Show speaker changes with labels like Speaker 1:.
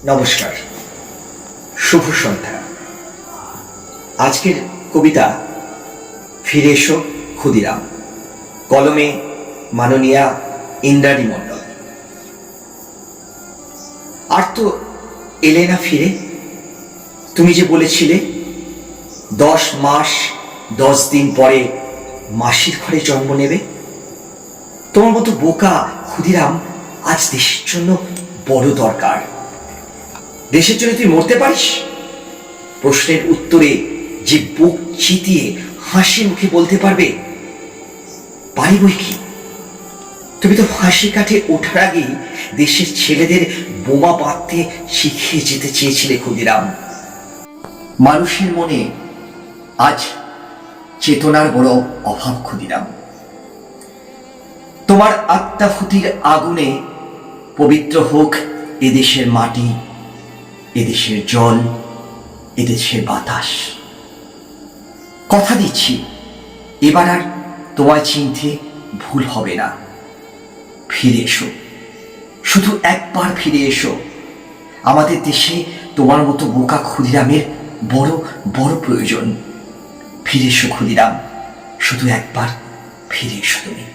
Speaker 1: নমস্কার, শুভ সন্ধ্যা। আজকের কবিতা ফিরে এসো ক্ষুদিরাম, কলমে মাননীয়া ইন্দ্রাণী মণ্ডল। আর তো এলে না ফিরে, তুমি যে বলেছিলে 10 মাস 10 দিন পরে মাসির ঘরে জন্ম নেবে। তোমার মতো বোকা ক্ষুদিরাম আজ দেশের জন্য বড় দরকার। দেশের জন্য তুই মরতে পারিস? প্রশ্নের উত্তরে যে বুক চিতিয়ে হাসি মুখে বলতে পারবে পারি বই কি। তুমি তো ফাঁসি কাঠে ওঠার আগেই দেশের ছেলেদের বোমা বাঁধতে শিখিয়ে যেতে চেয়েছিলে ক্ষুদিরাম। মানুষের মনে আজ চেতনার বড় অভাব ক্ষুদিরাম। তোমার আত্মাহুতির আগুনে পবিত্র হোক এদেশের মাটি, এদেশের জল, এদেশের বাতাস। কথা দিচ্ছি এবার আর তোমায় চিনতে ভুল হবে না। ফিরে এসো, শুধু একবার ফিরে এসো। আমাদের দেশে তোমার মতো বোকা ক্ষুদিরামের বড় বড় প্রয়োজন। ফিরে এসো ক্ষুদিরাম, শুধু একবার ফিরে এসো তুমি।